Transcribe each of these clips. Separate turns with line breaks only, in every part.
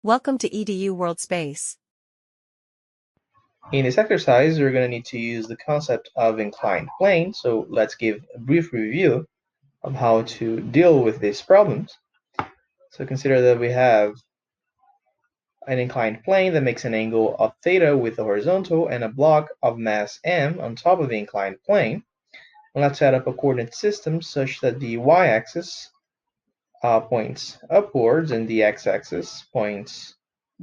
Welcome to EDU World Space.
In this exercise, we're going to need to use the concept of inclined plane. So let's give a brief review of how to deal with these problems. So consider that we have an inclined plane that makes an angle of theta with the horizontal and a block of mass m on top of the inclined plane. And let's set up a coordinate system such that the y-axis points upwards and the x-axis points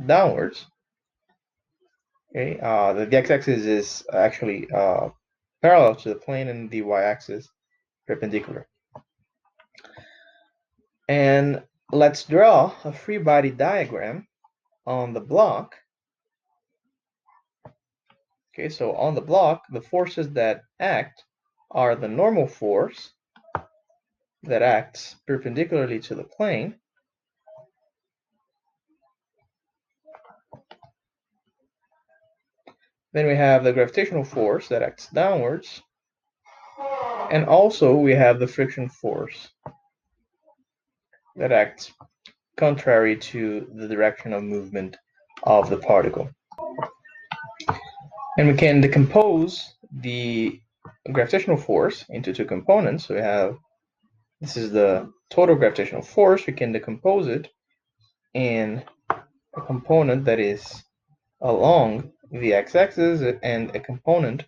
downwards. Okay, the x-axis is actually parallel to the plane and the y-axis perpendicular. And let's draw a free body diagram on the block. Okay, so on the block, the forces that act are the normal force that acts perpendicularly to the plane, then we have the gravitational force that acts downwards, and also we have the friction force that acts contrary to the direction of movement of the particle. And we can decompose the gravitational force into two components. So we have, this is the total gravitational force. We can decompose it in a component that is along the x-axis and a component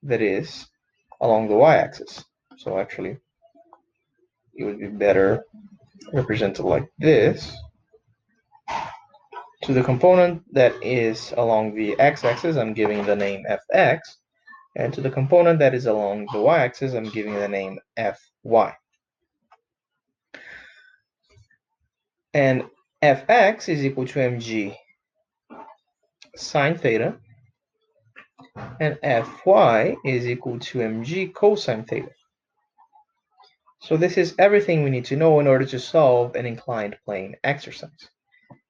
that is along the y-axis. So actually, it would be better represented like this. To the component that is along the x-axis, I'm giving the name fx, and to the component that is along the y-axis, I'm giving the name fy. And fx is equal to mg sine theta, and fy is equal to mg cosine theta. So this is everything we need to know in order to solve an inclined plane exercise.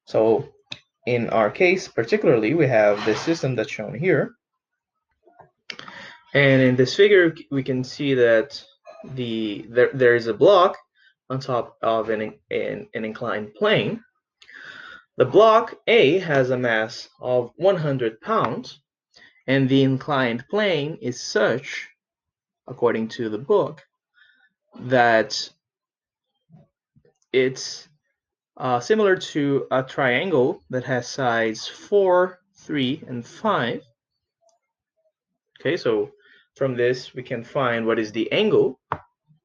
So in our case, particularly, we have the system that's shown here. And in this figure, we can see that there is a block on top of an inclined plane. The block A has a mass of 100 pounds, and the inclined plane is such, according to the book, that it's similar to a triangle that has sides 4, 3, and 5. Okay, so from this we can find what is the angle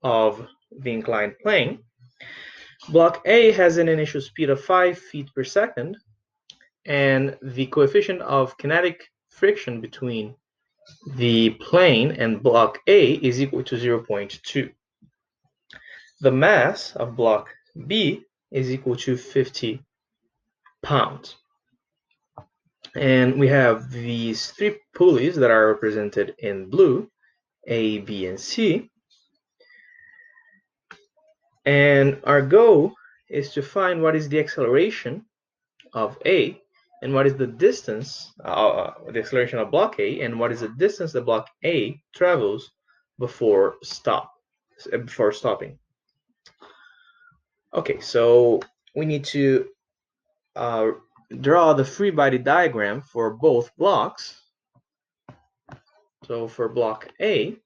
of the inclined plane. Block A has an initial speed of 5 feet per second, and the coefficient of kinetic friction between the plane and block A is equal to 0.2. The mass of block B is equal to 50 pounds. And we have these three pulleys that are represented in blue, A, B, and C. And our goal is to find what is the acceleration of A and what is the distance, the acceleration of block A, and what is the distance that block A travels before stopping. Okay, so we need to draw the free body diagram for both blocks. So for block A,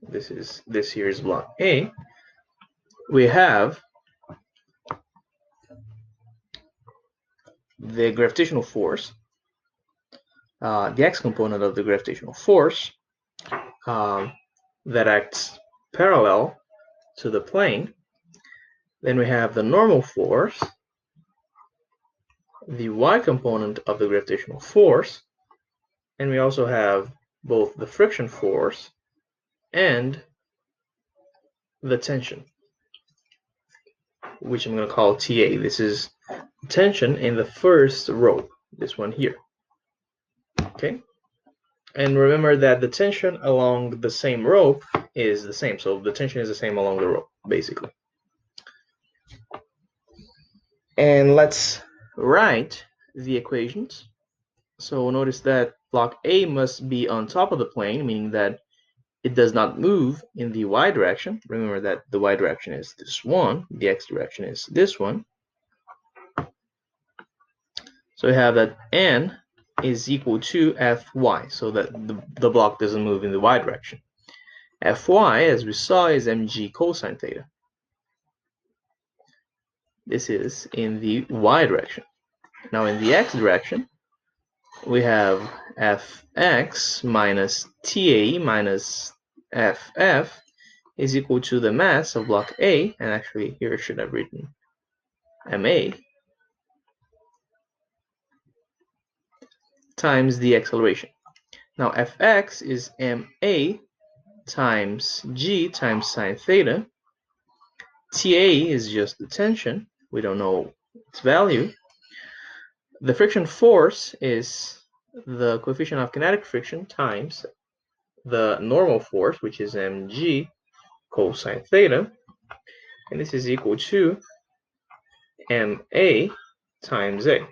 this here is block A. We have the gravitational force, the x component of the gravitational force that acts parallel to the plane. Then we have the normal force, the y component of the gravitational force, and we also have both the friction force and the tension, which I'm going to call TA. This is tension in the first rope, this one here. Okay, and remember that the tension along the same rope is the same, so the tension is the same along the rope, basically. And let's write the equations. So notice that block A must be on top of the plane, meaning that it does not move in the y direction. Remember that the y direction is this one, the x direction is this one. So we have that n is equal to Fy, so that the block doesn't move in the y direction. Fy, as we saw, is mg cosine theta. This is in the y direction. Now in the x direction, we have Fx minus Ta minus Ff is equal to the mass of block A, and actually here I should have written ma, times the acceleration. Now Fx is ma times g times sine theta. Ta is just the tension. We don't know its value. The friction force is the coefficient of kinetic friction times the normal force, which is mg cosine theta. And this is equal to ma times a.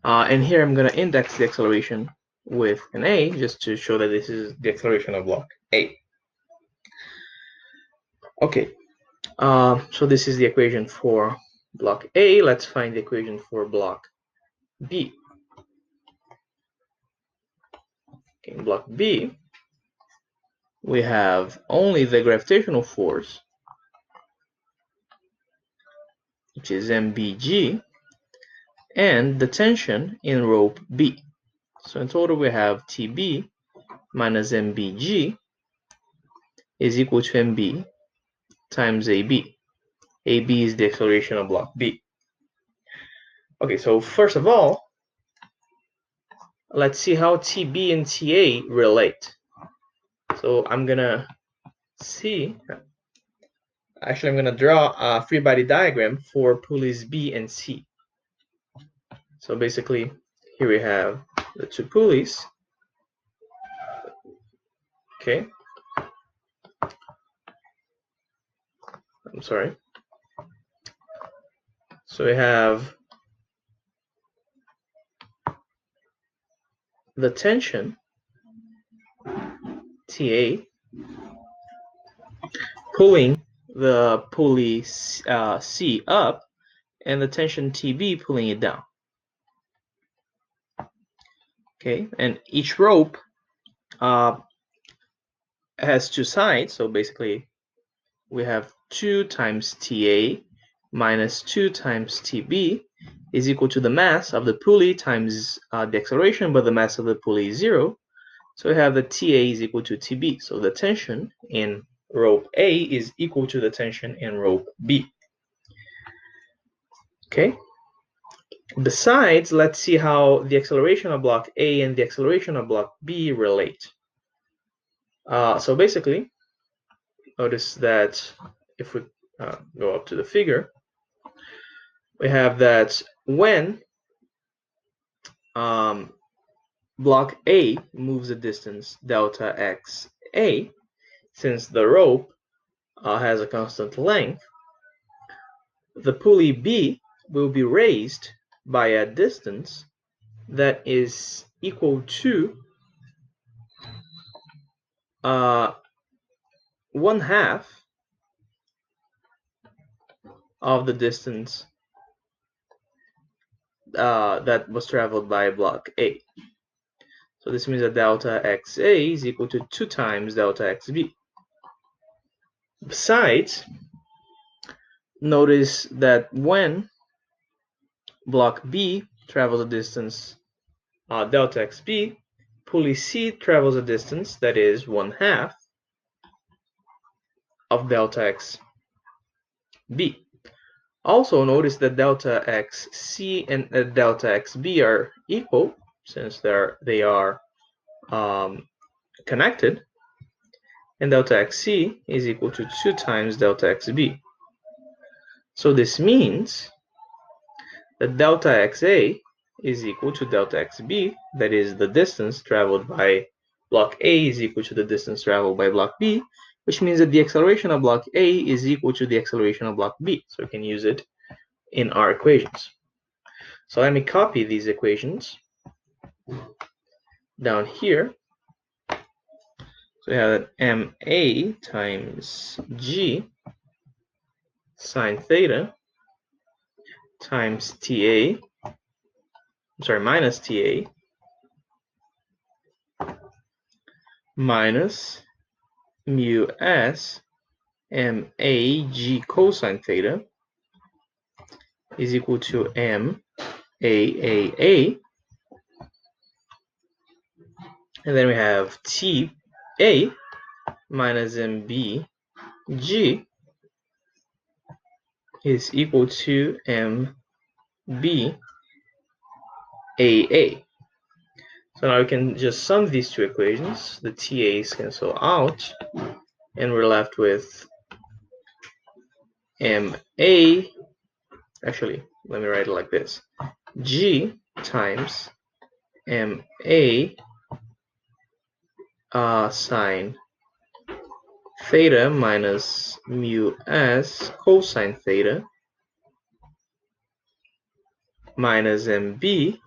And here I'm going to index the acceleration with an a, just to show that this is the acceleration of block A. Okay, so this is the equation for block A. Let's find the equation for block B. Okay, in block B, we have only the gravitational force, which is mbg, and the tension in rope B. So in total, we have Tb minus mbg is equal to mb times AB. AB is the acceleration of block B. Okay, so first of all, let's see how TB and TA relate. So I'm gonna draw a free body diagram for pulleys B and C. So basically, here we have the two pulleys. Okay. I'm sorry. So we have the tension TA pulling the pulley C up, and the tension TB pulling it down. Okay, and each rope has two sides, so basically we have 2 times TA minus 2 times TB is equal to the mass of the pulley times the acceleration, but the mass of the pulley is 0. So we have the TA is equal to TB. So the tension in rope A is equal to the tension in rope B. Okay. Besides, let's see how the acceleration of block A and the acceleration of block B relate. So basically, notice that if we go up to the figure, we have that when block A moves a distance delta x A, since the rope has a constant length, the pulley B will be raised by a distance that is equal to 1/2 of the distance that was traveled by block A. So this means that delta XA is equal to 2 times delta XB. Besides, notice that when block B travels a distance delta XB, pulley C travels a distance that is 1/2 of delta XB. Also notice that delta XC and delta XB are equal, since they are connected, and delta XC is equal to 2 times delta XB. So this means that delta XA is equal to delta XB, that is the distance traveled by block A is equal to the distance traveled by block B, which means that the acceleration of block A is equal to the acceleration of block B. So we can use it in our equations. So let me copy these equations down here. So we have that MA times G sine theta times minus TA minus mu s MAG cosine theta is equal to MAAA, and then we have TA minus MBG is equal to MBAA. So now we can just sum these two equations. The TA's cancel out, and we're left with MA. Actually, let me write it like this: G times MA sine theta minus mu s cosine theta minus MB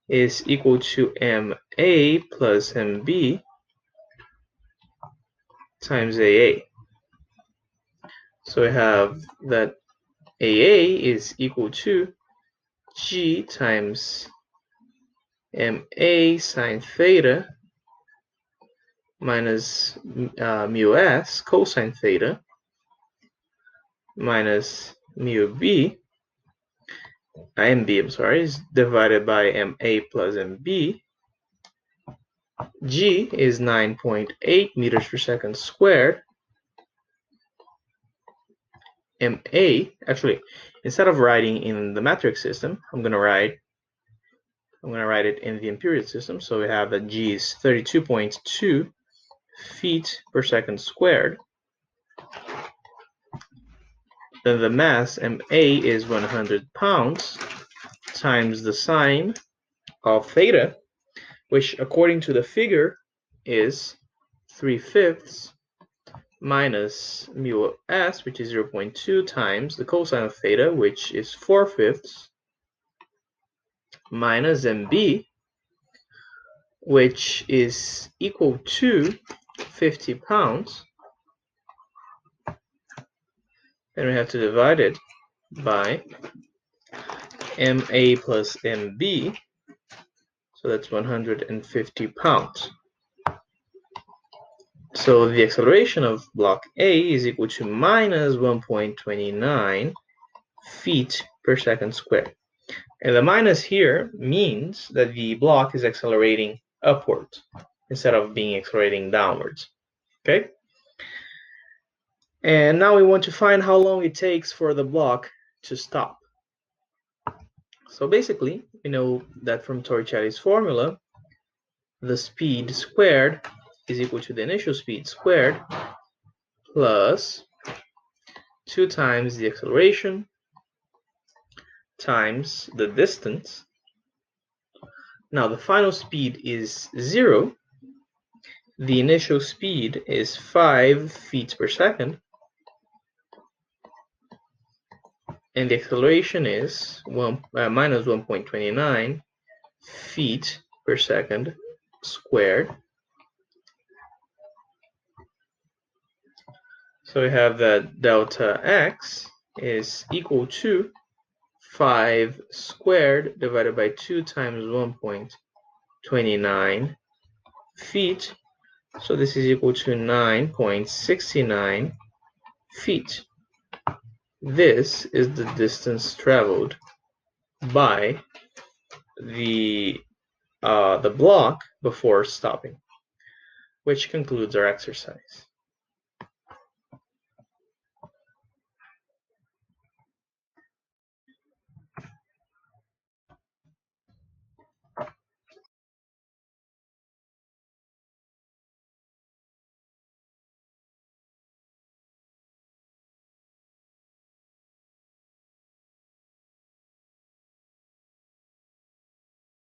is equal to MA plus MB times AA. So we have that AA is equal to G times MA sine theta minus mu s cosine theta minus mu b, MB, I'm sorry, is divided by MA plus MB. G is 9.8 meters per second squared. MA, actually, instead of writing in the metric system, I'm gonna write it in the imperial system. So we have that G is 32.2 feet per second squared. Then the mass MA is 100 pounds times the sine of theta, which according to the figure is 3/5 minus mu s, which is 0.2, times the cosine of theta, which is 4/5, minus MB, which is equal to 50 pounds. Then we have to divide it by MA plus MB, so that's 150 pounds. So the acceleration of block A is equal to minus 1.29 feet per second squared. And the minus here means that the block is accelerating upwards instead of being accelerating downwards. Okay? And now we want to find how long it takes for the block to stop. So basically, we know that from Torricelli's formula, the speed squared is equal to the initial speed squared plus 2 times the acceleration times the distance. Now the final speed is 0. The initial speed is 5 feet per second. And the acceleration is minus 1.29 feet per second squared. So we have that delta x is equal to 5 squared divided by 2 times 1.29 feet. So this is equal to 9.69 feet. This is the distance traveled by the block before stopping, which concludes our exercise.